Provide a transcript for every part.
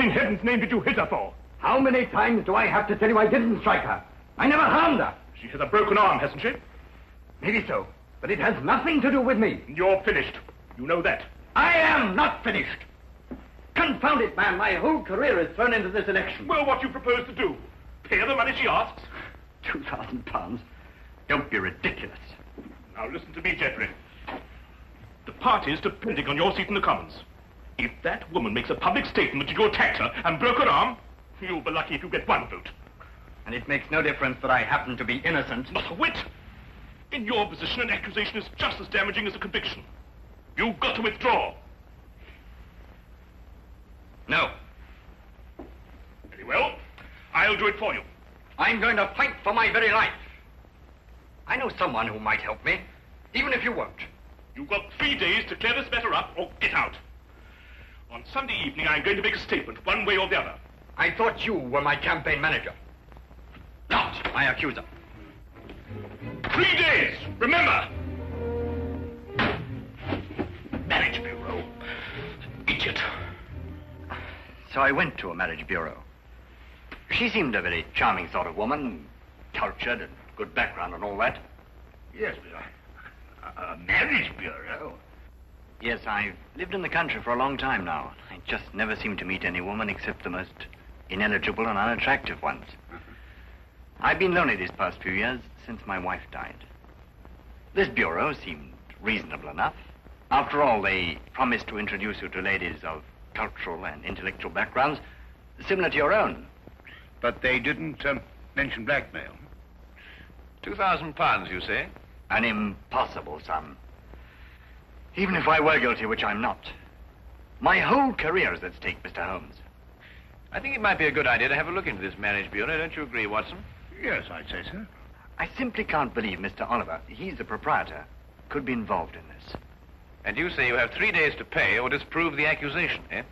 in heaven's name did you hit her for? How many times do I have to tell you I didn't strike her? I never harmed her. She has a broken arm, hasn't she? Maybe so, but it has nothing to do with me. You're finished. You know that. I am not finished. Confound it, man. My whole career is thrown into this election. Well, what do you propose to do? Pay her the money she asks? £2,000? Don't be ridiculous. Now listen to me, Geoffrey. The party's depending on your seat in the Commons. If that woman makes a public statement that you attacked her and broke her arm, you'll be lucky if you get one vote. And it makes no difference that I happen to be innocent. Not a whit. In your position, an accusation is just as damaging as a conviction. You've got to withdraw. No. Very well. I'll do it for you. I'm going to fight for my very life. I know someone who might help me, even if you won't. You've got 3 days to clear this matter up or get out. On Sunday evening, I'm going to make a statement, one way or the other. I thought you were my campaign manager, not my accuser. 3 days, remember! Marriage Bureau. Idiot. So I went to a marriage bureau. She seemed a very charming sort of woman, cultured and good background and all that. Yes, but a marriage bureau? Yes, I've lived in the country for a long time now. I just never seem to meet any woman except the most ineligible and unattractive ones. I've been lonely these past few years since my wife died. This bureau seemed reasonable enough. After all, they promised to introduce you to ladies of cultural and intellectual backgrounds similar to your own. But they didn't mention blackmail. £2,000, you say? An impossible sum. Even if I were guilty, which I'm not. My whole career is at stake, Mr. Holmes. I think it might be a good idea to have a look into this marriage bureau. Don't you agree, Watson? Yes, I'd say so. I simply can't believe Mr. Oliver, he's the proprietor, could be involved in this. And you say you have 3 days to pay or disprove the accusation, eh?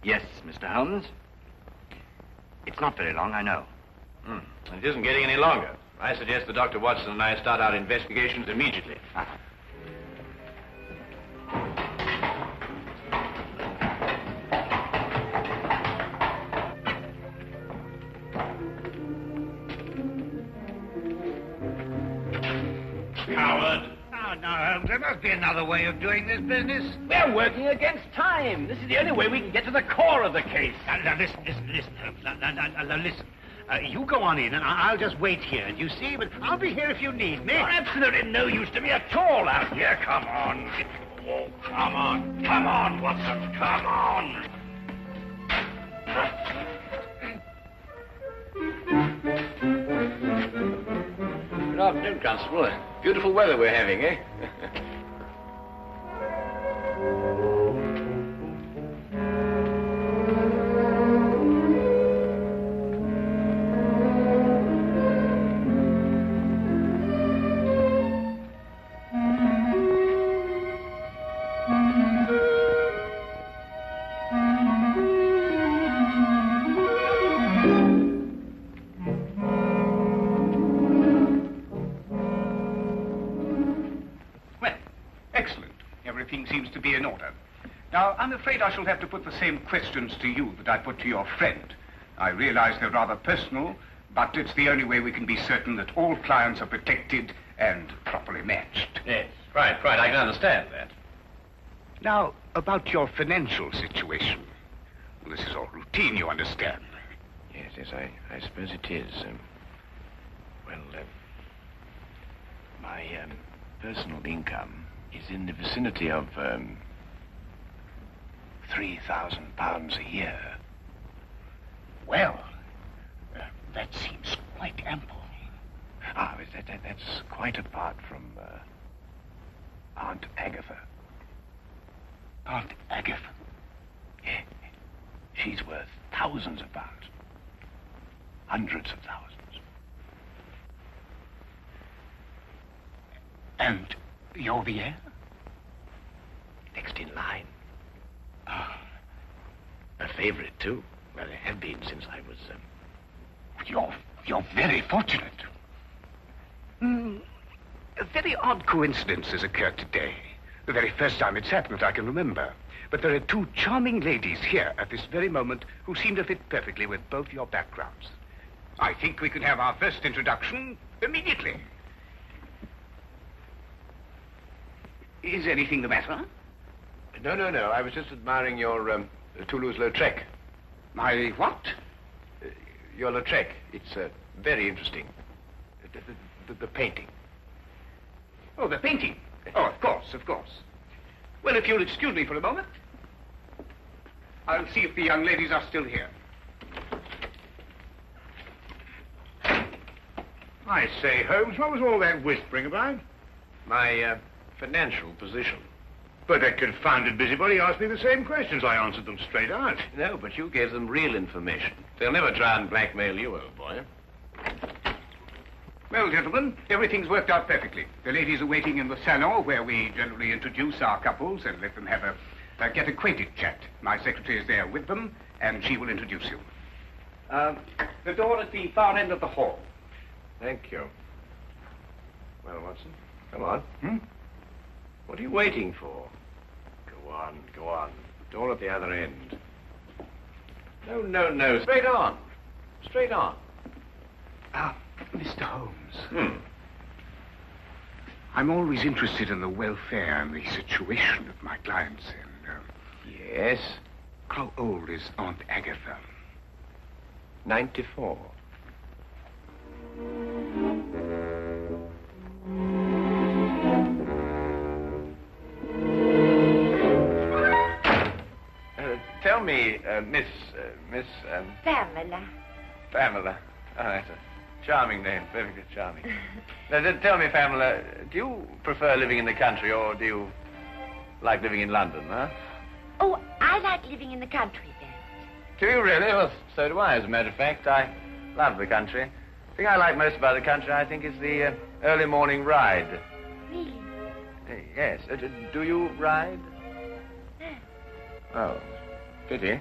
Yes, Mr. Holmes. It's not very long, I know. It isn't getting any longer. I suggest that Dr. Watson and I start our investigations immediately. Howard. Oh, no, Holmes, there must be another way of doing this business. We're working against time. This is the only way we can get to the core of the case. Now, listen, Holmes. Now, listen. You go on in, and I'll just wait here. You see, but I'll be here if you need me. You're absolutely no use to me at all out here. Come on. Oh, come on. Come on, Watson. Come on. Good afternoon, Constable. Beautiful weather we're having, eh? Now, I'm afraid I shall have to put the same questions to you that I put to your friend. I realize they're rather personal, but it's the only way we can be certain that all clients are protected and properly matched. Yes, right. I can understand that. Now, about your financial situation. Well, this is all routine, you understand. Yes, I suppose it is. My personal income is in the vicinity of £3,000 a year. Well, that seems quite ample. That's quite apart from Aunt Agatha. Aunt Agatha? Yeah. She's worth thousands of pounds. Hundreds of thousands. And you're the heir? Next in line. A favorite, too. Well, I have been since I was... You're very fortunate. A very odd coincidence has occurred today. The very first time it's happened that I can remember. But there are two charming ladies here at this very moment who seem to fit perfectly with both your backgrounds. I think we could have our first introduction immediately. Is anything the matter? No. I was just admiring your Toulouse-Lautrec. My what? Your Lautrec. It's very interesting. The painting. Oh, the painting. Oh, of course. Well, if you'll excuse me for a moment, I'll see if the young ladies are still here. I say, Holmes, what was all that whispering about? My financial position. But that confounded busybody asked me the same questions. I answered them straight out. No, but you gave them real information. They'll never try and blackmail you, old boy. Well, gentlemen, everything's worked out perfectly. The ladies are waiting in the salon where we generally introduce our couples and let them have a get acquainted chat. My secretary is there with them, and she will introduce you. The door at the far end of the hall. Thank you. Well, Watson, come on. What are you waiting for? Go on. Door at the other end. No. Straight on. Mr. Holmes. I'm always interested in the welfare and the situation of my clients, and, Yes? how old is Aunt Agatha? 94. Tell me, Miss... Pamela. Oh, that's a charming name, perfectly charming. Now, tell me, Pamela, do you prefer living in the country or do you like living in London, huh? Oh, I like living in the country best. Do you really? Well, so do I, as a matter of fact. I love the country. The thing I like most about the country, I think, is the early morning ride. Really? Yes. Do you ride? No. Oh, pity.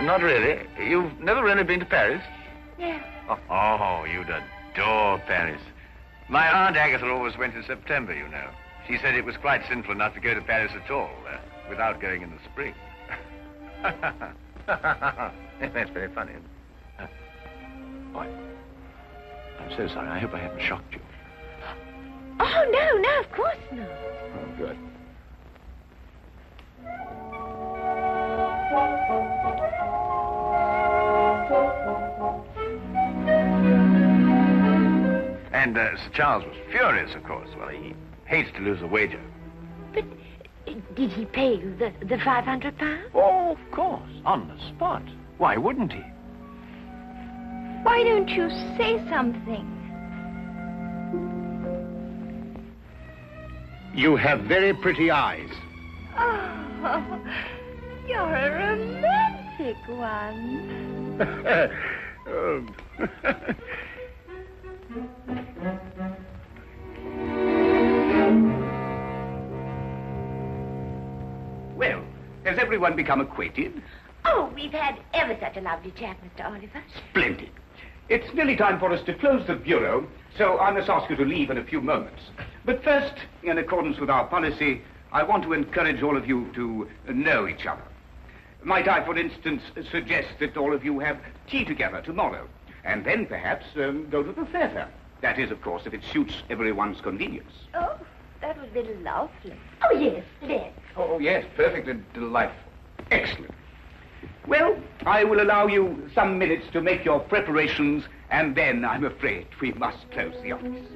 Not really. You've never really been to Paris? Yeah. Oh, you'd adore Paris. My Aunt Agatha always went in September, you know. She said it was quite sinful not to go to Paris at all, without going in the spring. That's very funny. Boy, I'm so sorry. I hope I haven't shocked you. Oh, no, of course not. Oh, good. And Sir Charles was furious, of course. Well, he hates to lose a wager. But did he pay you the £500? Oh, of course, on the spot. Why wouldn't he? Why don't you say something? You have very pretty eyes. Oh, you're a romantic one. Oh. Well, has everyone become acquainted? Oh, we've had ever such a lovely chat, Mr. Oliver. Splendid. It's nearly time for us to close the bureau, so I must ask you to leave in a few moments. But first, in accordance with our policy, I want to encourage all of you to know each other. Might I, for instance, suggest that all of you have tea together tomorrow, and then perhaps go to the theatre. That is, of course, if it suits everyone's convenience. Oh, that would be lovely. Oh, yes, let's. Oh, yes, perfectly delightful. Excellent. Well, I will allow you some minutes to make your preparations, and then I'm afraid we must close the office.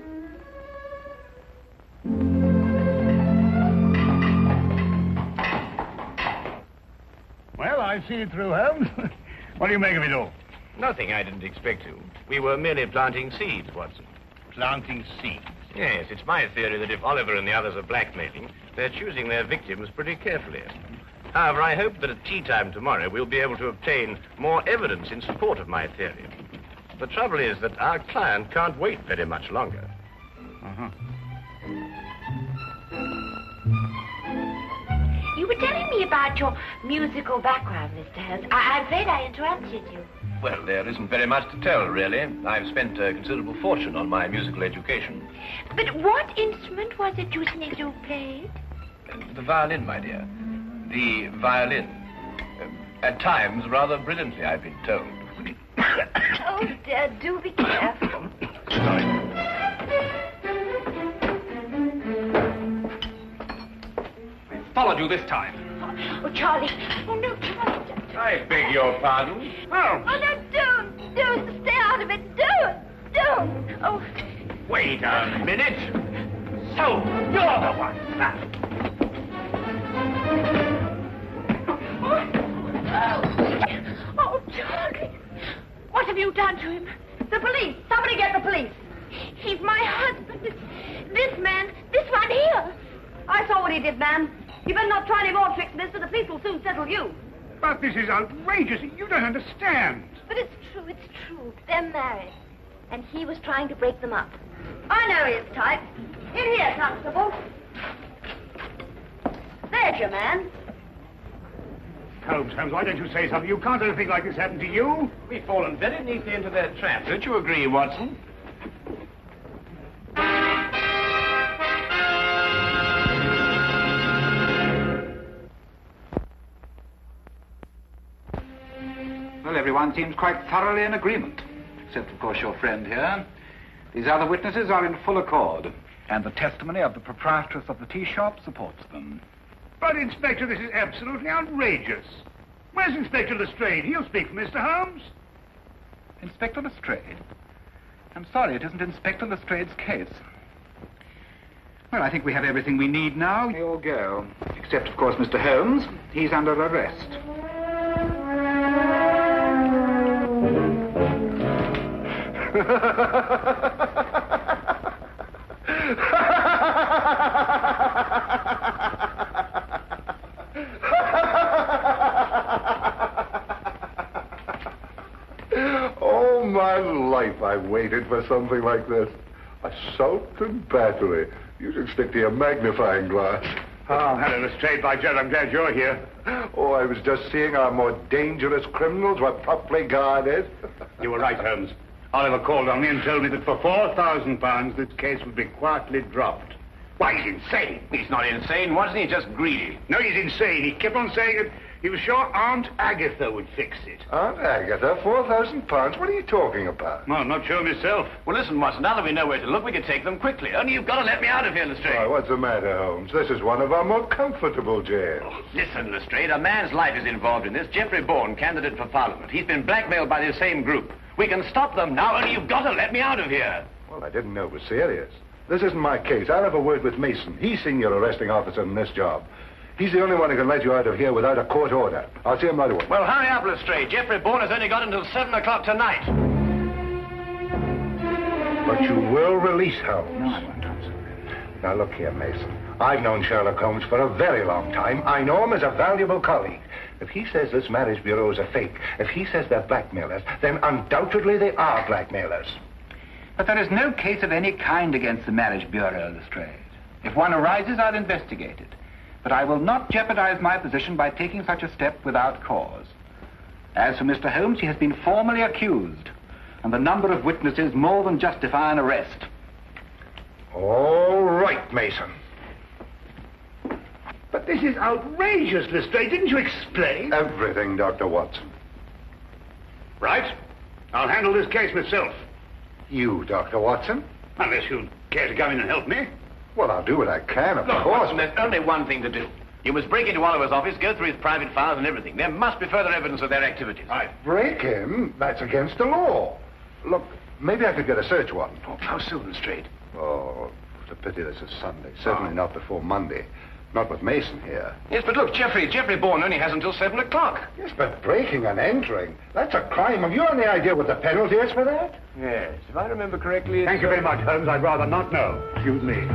Well, I've seen it through, Holmes. What do you make of it all? Nothing I didn't expect to. We were merely planting seeds, Watson. Planting seeds. Yes, it's my theory that if Oliver and the others are blackmailing, they're choosing their victims pretty carefully. However, I hope that at tea time tomorrow we'll be able to obtain more evidence in support of my theory. The trouble is that our client can't wait very much longer. You were telling me me about your musical background, Mr. Holmes. I'm afraid I interrupted you. Well, there isn't very much to tell, really. I've spent a considerable fortune on my musical education. But what instrument was it you said you played? The violin, my dear. The violin. At times, rather brilliantly, I've been told. Oh, dear, do be careful. Followed you this time. Oh, Charlie. Oh, no, Charlie. I beg your pardon? Holmes. Oh, no, don't. Stay out of it. Don't. Oh. Wait a minute. So, you're the one. Oh, Charlie. What have you done to him? The police. Somebody get the police. He's my husband. This man, this one here. I saw what he did, ma'am. You better not try any more tricks, mister. The police will soon settle you. But this is outrageous. You don't understand. But it's true. They're married. And he was trying to break them up. I know he is type. In here, Constable. There's your man. Holmes, why don't you say something? You can't let a thing like this happen to you. We've fallen very neatly into their trap. Don't you agree, Watson? Well, everyone seems quite thoroughly in agreement, except, of course, your friend here. These other witnesses are in full accord, and the testimony of the proprietress of the tea shop supports them. But, Inspector, this is absolutely outrageous. Where's Inspector Lestrade? He'll speak for Mr. Holmes. Inspector Lestrade? I'm sorry, it isn't Inspector Lestrade's case. Well, I think we have everything we need now. We all go. Except, of course, Mr. Holmes. He's under arrest. All my life I've waited for something like this. Assault and battery. You should stick to your magnifying glass. Oh, hello, Lestrade. By Jove, I'm glad you're here. Oh, I was just seeing our more dangerous criminals were properly guarded. You were right, Holmes. Oliver called on me and told me that for £4,000 this case would be quietly dropped. Why, he's insane. He's not insane, wasn't he? Just greedy. No, he's insane. He kept on saying that he was sure Aunt Agatha would fix it. Aunt Agatha, £4,000? What are you talking about? Well, I'm not sure myself. Well, listen, Watson, now that we know where to look, we can take them quickly. Only you've got to let me out of here, Lestrade. Why, what's the matter, Holmes? This is one of our more comfortable jails. Listen, Lestrade, a man's life is involved in this. Jeffrey Bourne, candidate for Parliament. He's been blackmailed by the same group. We can stop them now, only you've got to let me out of here. Well, I didn't know it was serious. This isn't my case. I'll have a word with Mason. He's senior arresting officer in this job. He's the only one who can let you out of here without a court order. I'll see him right away. Well, hurry up, Lestrade. Jeffrey Bourne has only got until 7 o'clock tonight. But you will release Holmes. No, I won't, Holmes. Now, look here, Mason. I've known Sherlock Holmes for a very long time. I know him as a valuable colleague. If he says this marriage bureau is a fake, if he says they're blackmailers, then undoubtedly they are blackmailers. But there is no case of any kind against the marriage bureau, Lestrade. If one arises, I'll investigate it. But I will not jeopardize my position by taking such a step without cause. As for Mr. Holmes, he has been formally accused, and the number of witnesses more than justify an arrest. All right, Mason. But this is outrageous, Lestrade. Didn't you explain? Everything, Dr. Watson. Right. I'll handle this case myself. You, Dr. Watson? Unless you care to come in and help me. Well, I'll do what I can, of Look, course. Watson, there's only one thing to do. You must break into Oliver's office, go through his private files and everything. There must be further evidence of their activities. Break him? That's against the law. Look, maybe I could get a search warrant. Oh, how soon, Lestrade? Oh, it's a pity this is Sunday. Certainly not before Monday. Not with Mason here. Yes, but look, Jeffrey Bourne only has until 7 o'clock. Yes, but breaking and entering, that's a crime. Have you any idea what the penalty is for that? Yes, if I remember correctly... Thank you very much, Holmes. I'd rather not know. Excuse me.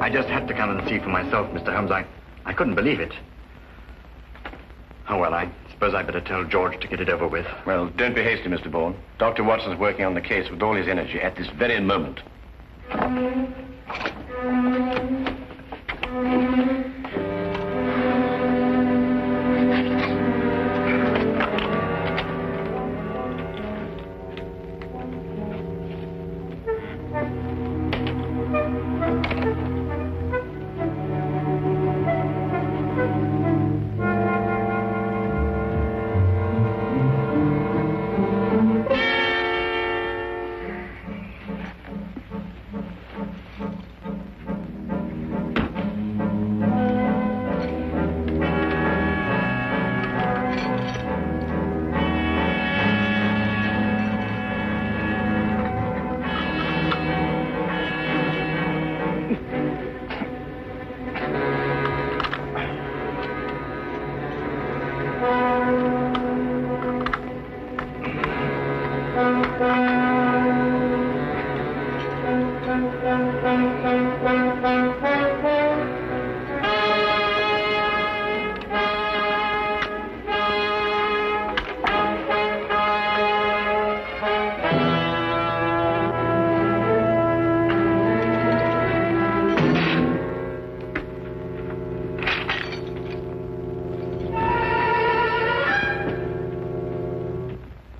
I just had to come and see for myself, Mr. Holmes. I couldn't believe it. Oh, well, I suppose I'd better tell George to get it over with. Well, don't be hasty, Mr. Bourne. Dr. Watson's working on the case with all his energy at this very moment.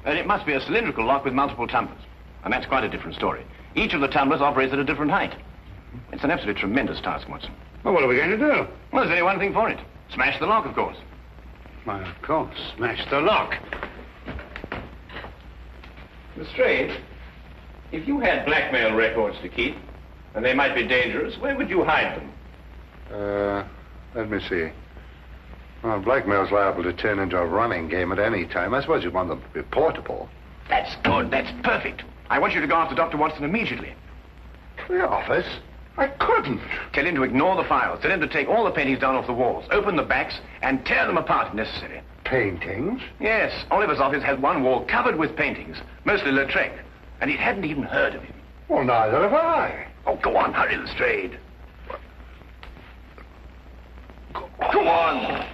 It must be a cylindrical lock with multiple tumblers. And that's quite a different story. Each of the tumblers operates at a different height. It's an absolutely tremendous task, Watson. Well, what are we going to do? Well, there's only one thing for it. Smash the lock, of course. Why, of course. Smash the lock. Lestrade, if you had blackmail records to keep, and they might be dangerous, where would you hide them? Let me see. Well, blackmail's liable to turn into a running game at any time. I suppose you'd want them to be portable. That's good. That's perfect. I want you to go after Dr. Watson immediately. The office? I couldn't. Tell him to ignore the files. Tell him to take all the paintings down off the walls, open the backs, and tear them apart if necessary. Paintings? Yes. Oliver's office has one wall covered with paintings, mostly Lestrade, and he hadn't even heard of him. Well, neither have I. Oh, go on, hurry, Lestrade. Go on.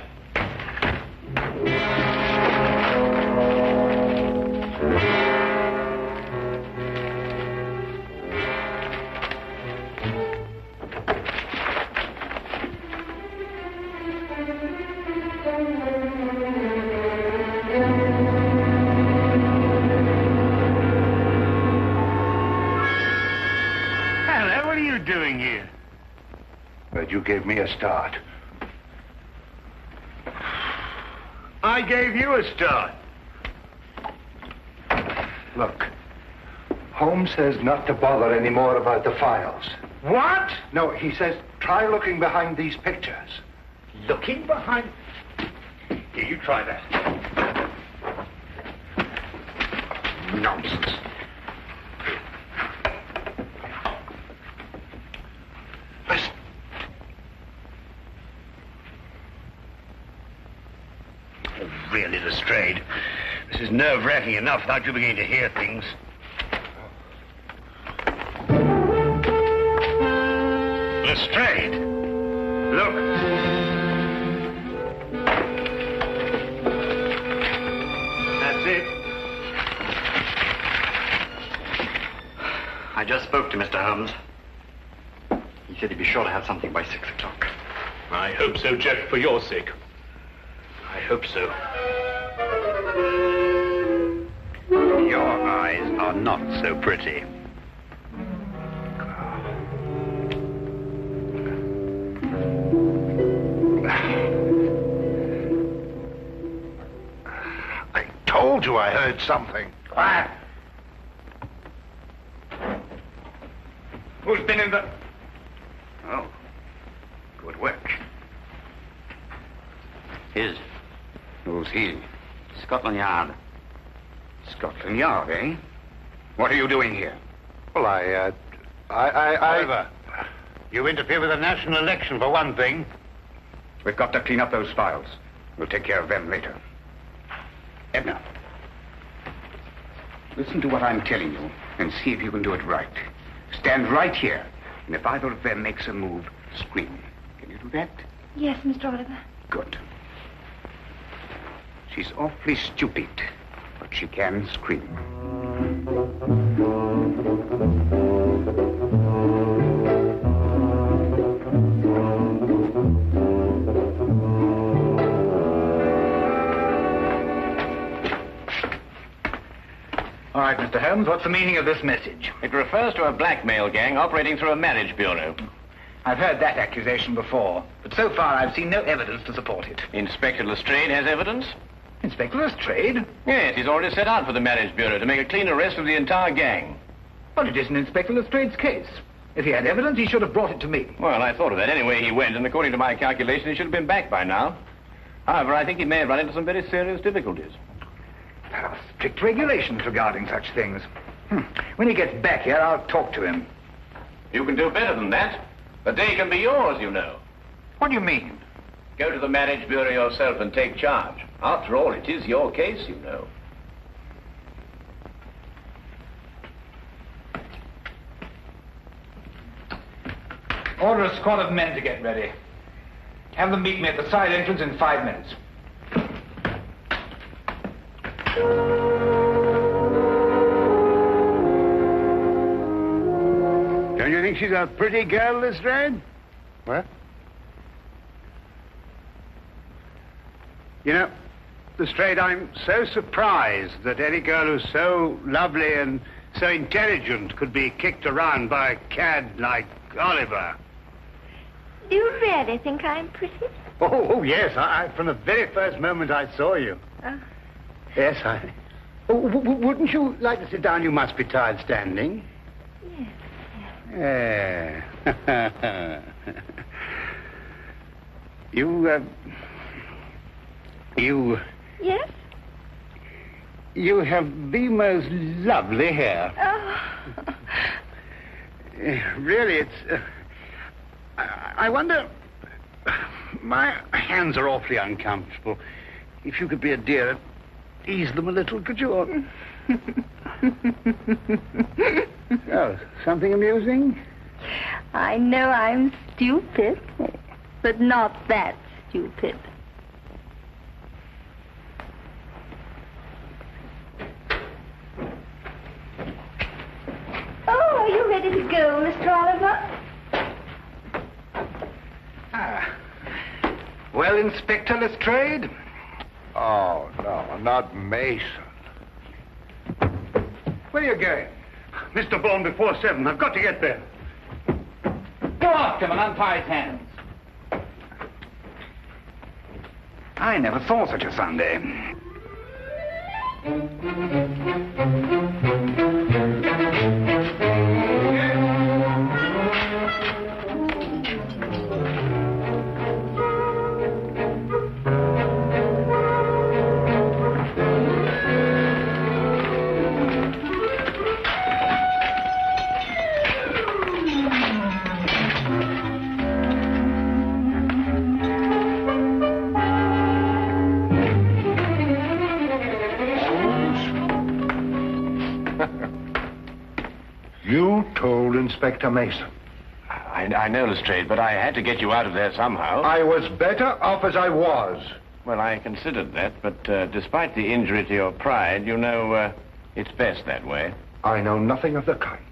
Hello, what are you doing here? But you gave me a start. I gave you a start. Look, Holmes says not to bother anymore about the files. What? No, he says try looking behind these pictures. Looking behind... Here, you try that. Nonsense. Listen. Oh, really, Lestrade. This is nerve-wracking enough without you beginning to hear things. Lestrade! Look. That's it. I just spoke to Mr. Holmes. He said he'd be sure to have something by 6 o'clock. I hope so, Jeff, for your sake. I hope so. Your eyes are not so pretty. I told you I heard something. Quiet. Who's been in the... Oh, good work. His. Who's he? Scotland Yard. Scotland Yard, eh? What are you doing here? Well, Oliver, you interfere with the national election, for one thing. We've got to clean up those files. We'll take care of them later. Edna. Listen to what I'm telling you and see if you can do it right. Stand right here, and if either of them makes a move, scream. Can you do that? Yes, Mr. Oliver. Good. She's awfully stupid, but she can scream. All right, Mr. Holmes, what's the meaning of this message? It refers to a blackmail gang operating through a marriage bureau. I've heard that accusation before, but so far I've seen no evidence to support it. Inspector Lestrade has evidence? Inspector Lestrade? Yes, he's already set out for the marriage bureau to make a clean arrest of the entire gang. But it isn't Inspector Lestrade's case. If he had evidence, he should have brought it to me. Well, I thought of that. Anyway, he went, and according to my calculation, he should have been back by now. However, I think he may have run into some very serious difficulties. There are strict regulations regarding such things. When he gets back here, I'll talk to him. You can do better than that. The day can be yours, you know. What do you mean? Go to the marriage bureau yourself and take charge. After all, it is your case, you know. Order a squad of men to get ready. Have them meet me at the side entrance in 5 minutes. Don't you think she's a pretty girl, Lestrade? What? You know, Lestrade, I'm so surprised that any girl who's so lovely and so intelligent could be kicked around by a cad like Oliver. Do you really think I'm pretty? Oh, yes. I from the very first moment I saw you. Yes, I... Oh, wouldn't you like to sit down? You must be tired standing. Yes. Yeah. You... Yes? You have the most lovely hair. Oh. Really, it's... I wonder... My hands are awfully uncomfortable. If you could be a dear and ease them a little, could you? Oh, something amusing? I know I'm stupid, but not that stupid. Oh, are you ready to go, Mr. Oliver? Well, Inspector Lestrade? Oh, no, not Mason. Where are you going? Mr. Bourne, before 7. I've got to get there. Go after him and untie his hands. I never saw such a Sunday. You told Inspector Mason. I know, Lestrade, but I had to get you out of there somehow. I was better off as I was. Well, I considered that, but despite the injury to your pride, you know, it's best that way. I know nothing of the kind.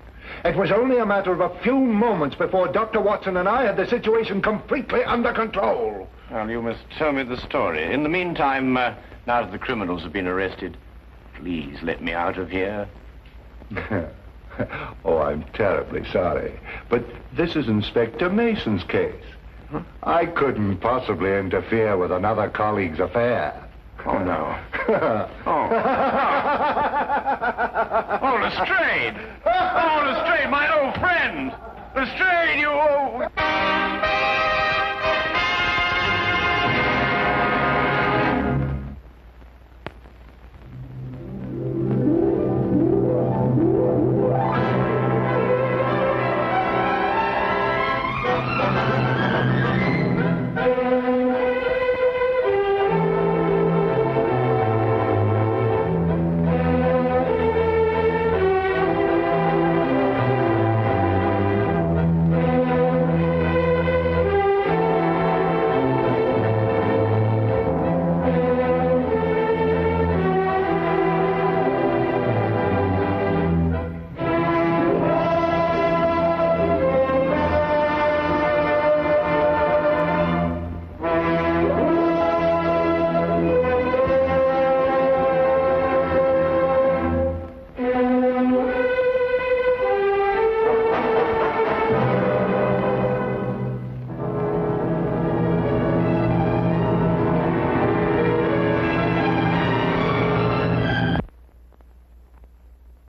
It was only a matter of a few moments before Dr. Watson and I had the situation completely under control. Well, you must tell me the story. In the meantime, now that the criminals have been arrested, please let me out of here. Oh, I'm terribly sorry. But this is Inspector Mason's case. Huh? I couldn't possibly interfere with another colleague's affair. Oh, no. Oh.